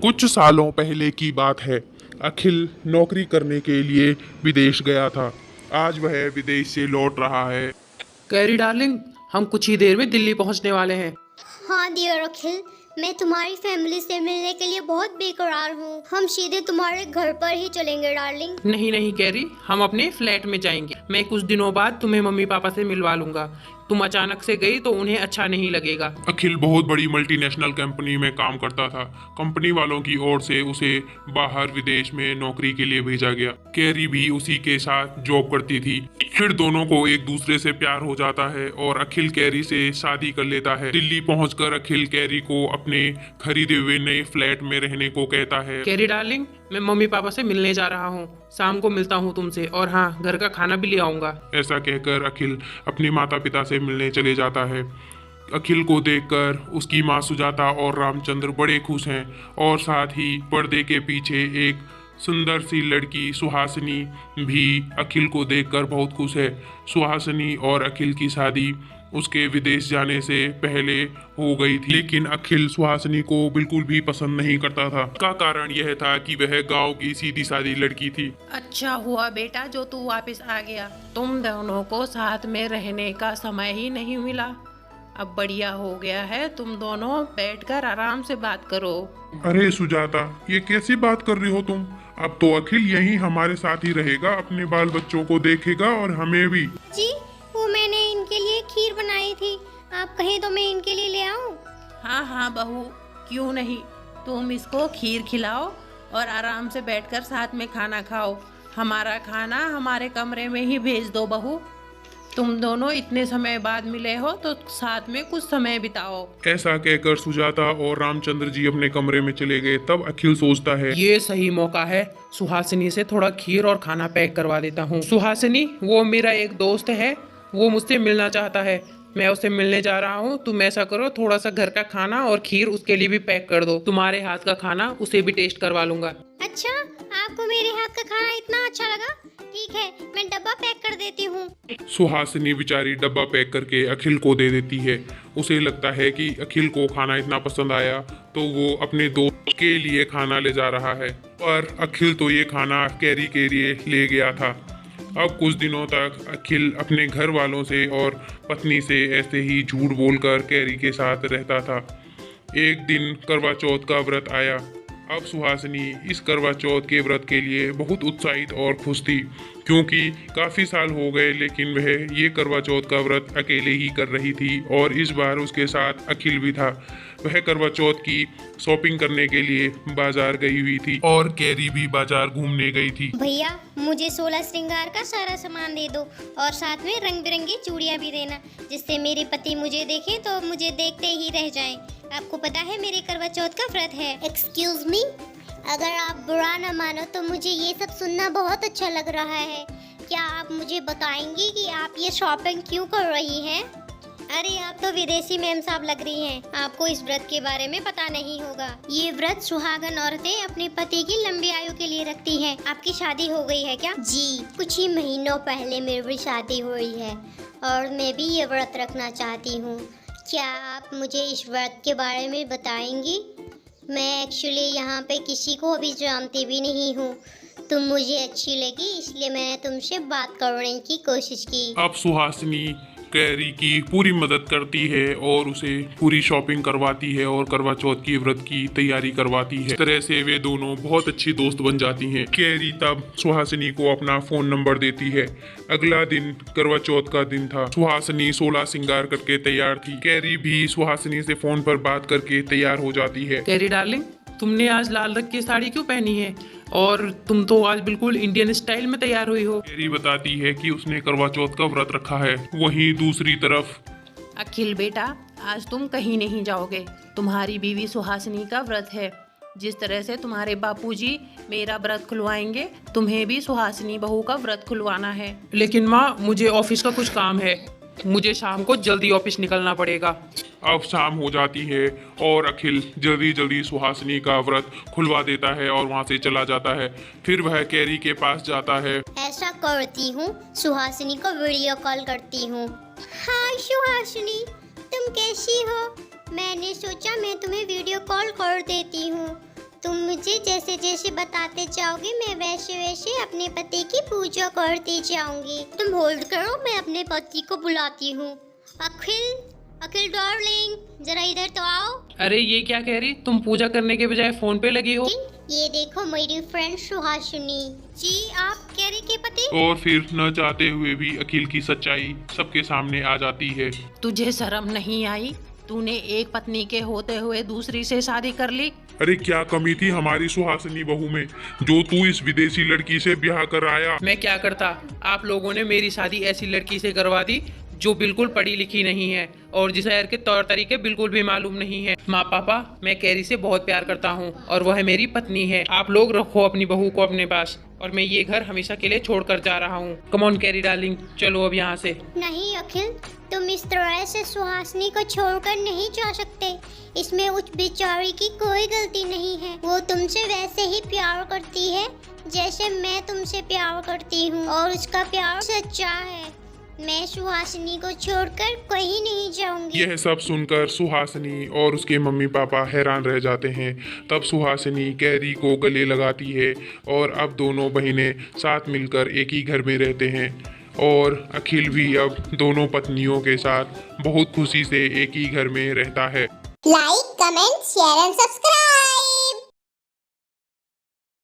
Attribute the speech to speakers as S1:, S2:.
S1: कुछ सालों पहले की बात है। अखिल नौकरी करने के लिए विदेश गया था। आज वह विदेश से लौट रहा है।
S2: कैरी डार्लिंग, हम कुछ ही देर में दिल्ली पहुंचने वाले हैं।
S3: हाँ डियर अखिल, मैं तुम्हारी फैमिली से मिलने के लिए बहुत बेकरार हूँ। हम सीधे तुम्हारे घर पर ही चलेंगे डार्लिंग।
S2: नहीं नहीं कैरी, हम अपने फ्लैट में जाएंगे। मैं कुछ दिनों बाद तुम्हें मम्मी पापा से मिलवा लूंगा। तुम अचानक से गई तो उन्हें अच्छा नहीं लगेगा।
S1: अखिल बहुत बड़ी मल्टीनेशनल कंपनी में काम करता था। कंपनी वालों की ओर से उसे बाहर विदेश में नौकरी के लिए भेजा गया। कैरी भी उसी के साथ जॉब करती थी। फिर दोनों को एक दूसरे से प्यार हो जाता है और अखिल कैरी से शादी कर लेता है। दिल्ली पहुंचकर अखिल कैरी को अपने खरीदे हुए नए फ्लैट में रहने को कहता है।
S2: कैरी डार्लिंग, मैं मम्मी पापा से मिलने जा रहा हूँ। शाम को मिलता हूँ तुमसे, और हाँ, घर का खाना भी ले आऊंगा।
S1: ऐसा कहकर अखिल अपने माता पिता से मिलने चले जाता है। अखिल को देखकर उसकी माँ सुजाता और रामचंद्र बड़े खुश हैं और साथ ही पर्दे के पीछे एक सुंदर सी लड़की सुहासिनी भी अखिल को देखकर बहुत खुश है। सुहासिनी और अखिल की शादी उसके विदेश जाने से पहले हो गई थी, लेकिन अखिल सुहासिनी को बिल्कुल भी पसंद नहीं करता था। इसका कारण यह था कि वह गांव की सीधी सादी लड़की थी।
S4: अच्छा हुआ बेटा जो तू वापस आ गया। तुम दोनों को साथ में रहने का समय ही नहीं मिला। अब बढ़िया हो गया है, तुम दोनों बैठकर आराम से बात करो।
S1: अरे सुजाता, ये कैसी बात कर रही हो तुम? अब तो अखिल यहीं हमारे साथ ही रहेगा, अपने बाल बच्चों को देखेगा और हमें भी।
S3: जी, वो मैंने इनके लिए खीर बनाई थी। आप कहें तो मैं इनके लिए ले आऊं?
S4: हाँ हाँ बहू, क्यों नहीं। तुम इसको खीर खिलाओ और आराम से बैठकर साथ में खाना खाओ। हमारा खाना हमारे कमरे में ही भेज दो बहू। तुम दोनों इतने समय बाद मिले हो तो साथ में कुछ समय बिताओ।
S1: ऐसा कहकर सुजाता और रामचंद्र जी अपने कमरे में चले गए। तब अखिल सोचता है,
S2: ये सही मौका है, सुहासिनी से थोड़ा खीर और खाना पैक करवा देता हूँ। सुहासिनी, वो मेरा एक दोस्त है, वो मुझसे मिलना चाहता है। मैं उससे मिलने जा रहा हूँ। तुम ऐसा करो, थोड़ा सा घर का खाना और खीर उसके लिए भी पैक कर दो। तुम्हारे हाथ का खाना उसे भी टेस्ट करवा लूंगा।
S3: अच्छा, आपको मेरे हाथ का खाना इतना अच्छा लगा? ठीक है, मैं डब्बा पैक कर देती हूँ।
S1: सुहासिनी बेचारी डब्बा पैक करके अखिल को दे देती है। उसे लगता है कि अखिल को खाना इतना पसंद आया तो वो अपने दोस्त के लिए खाना ले जा रहा है, पर अखिल तो ये खाना कैरी के लिए ले गया था। अब कुछ दिनों तक अखिल अपने घर वालों से और पत्नी से ऐसे ही झूठ बोलकर कैरी के साथ रहता था। एक दिन करवा चौथ का व्रत आया। अब सुहासिनी इस करवा चौथ के व्रत के लिए बहुत उत्साहित और खुश थी, क्योंकि काफ़ी साल हो गए लेकिन वह ये करवा चौथ का व्रत अकेले ही कर रही थी और इस बार उसके साथ अखिल भी था। वह करवा चौथ की शॉपिंग करने के लिए बाजार गई हुई थी और कैरी भी बाजार घूमने गई थी।
S3: भैया, मुझे 16 श्रृंगार का सारा सामान दे दो और साथ में रंग बिरंगी चूड़ियाँ भी देना, जिससे मेरे पति मुझे देखें तो मुझे देखते ही रह जाएं। आपको पता है मेरे करवा चौथ का व्रत है। एक्सक्यूज मी, अगर आप बुरा न मानो तो मुझे ये सब सुनना बहुत अच्छा लग रहा है। क्या आप मुझे बताएंगी कि आप ये शॉपिंग क्यों कर रही हैं? अरे, आप तो विदेशी मैम साहब लग रही हैं। आपको इस व्रत के बारे में पता नहीं होगा। ये व्रत सुहागन औरतें अपने पति की लंबी आयु के लिए रखती हैं। आपकी शादी हो गई है क्या? जी, कुछ ही महीनों पहले मेरी शादी हुई है और मैं भी ये व्रत रखना चाहती हूँ। क्या आप मुझे इस व्रत के बारे में बताएंगी? मैं एक्चुअली यहाँ पे किसी को अभी जानती भी नहीं हूँ। तुम मुझे अच्छी लगी, इसलिए मैंने तुमसे बात करने की कोशिश की।
S1: अब सुहासिनी कैरी की पूरी मदद करती है और उसे पूरी शॉपिंग करवाती है और करवा चौथ की व्रत की तैयारी करवाती है। इस तरह से वे दोनों बहुत अच्छी दोस्त बन जाती हैं। कैरी तब सुहासिनी को अपना फोन नंबर देती है। अगला दिन करवा चौथ का दिन था। सुहासिनी 16 श्रृंगार करके तैयार थी। कैरी भी सुहासिनी से फोन पर बात करके तैयार हो जाती है।
S2: कैरी डार्लिंग, तुमने आज लाल रंग की साड़ी क्यों पहनी है? और तुम तो आज बिल्कुल इंडियन स्टाइल में तैयार हुई हो।
S1: कैरी बताती है कि उसने करवा चौथ का व्रत रखा है। वहीं दूसरी तरफ
S4: अखिल बेटा, आज तुम कहीं नहीं जाओगे। तुम्हारी बीवी सुहासिनी का व्रत है। जिस तरह से तुम्हारे बापूजी मेरा व्रत खुलवाएंगे, तुम्हें भी सुहासिनी बहू का व्रत खुलवाना है।
S2: लेकिन माँ, मुझे ऑफिस का कुछ काम है। मुझे शाम को जल्दी ऑफिस निकलना पड़ेगा।
S1: अब शाम हो जाती है और अखिल जल्दी जल्दी सुहासिनी का व्रत खुलवा देता है और वहाँ से चला जाता है। फिर वह कैरी के पास जाता है।
S3: ऐसा करती हूँ, सुहासिनी को वीडियो कॉल करती हूँ। हाय सुहासिनी, तुम कैसी हो? मैंने सोचा मैं तुम्हें वीडियो कॉल कर देती हूँ। तुम मुझे जैसे जैसे बताते जाओगे मैं वैसे वैसे अपने पति की पूजा करती जाऊंगी। तुम होल्ड करो, मैं अपने पति को बुलाती हूँ। अखिल डार्लिंग, जरा इधर तो आओ।
S2: अरे ये क्या कह रही, तुम पूजा करने के बजाय फोन पे लगी हो?
S3: ये देखो मेरी फ्रेंड सुहासिनी जी, आप कैरी के पति।
S1: और फिर न चाहते हुए भी अखिल की सच्चाई सबके सामने आ जाती है।
S4: तुझे शर्म नहीं आई? तूने एक पत्नी के होते हुए दूसरी से शादी कर ली।
S1: अरे क्या कमी थी हमारी सुहासिनी बहू में जो तू इस विदेशी लड़की से ब्याह कर आया।
S2: मैं क्या करता, आप लोगों ने मेरी शादी ऐसी लड़की से करवा दी जो बिल्कुल पढ़ी लिखी नहीं है और जिसे शहर के तौर तरीके बिल्कुल भी मालूम नहीं है। माँ पापा, मैं कैरी से बहुत प्यार करता हूँ और वह मेरी पत्नी है। आप लोग रखो अपनी बहू को अपने पास और मैं ये घर हमेशा के लिए छोड़कर जा रहा हूँ। कम ऑन कैरी डार्लिंग, चलो अब यहाँ से।
S3: नहीं अखिल, तुम इस तरह से सुहासिनी को छोड़कर नहीं जा सकते। इसमें उस बेचारी की कोई गलती नहीं है। वो तुमसे वैसे ही प्यार करती है जैसे मैं तुमसे प्यार करती हूँ और उसका प्यार सच्चा है। मैं सुहासिनी को छोड़कर कहीं नहीं जाऊंगी।
S1: यह सब सुनकर सुहासिनी और उसके मम्मी पापा हैरान रह जाते हैं। तब सुहासिनी कैरी को गले लगाती है और अब दोनों बहनें साथ मिलकर एक ही घर में रहते हैं और अखिल भी अब दोनों पत्नियों के साथ बहुत खुशी से एक ही घर में रहता है।
S3: Like, comment, share and subscribe.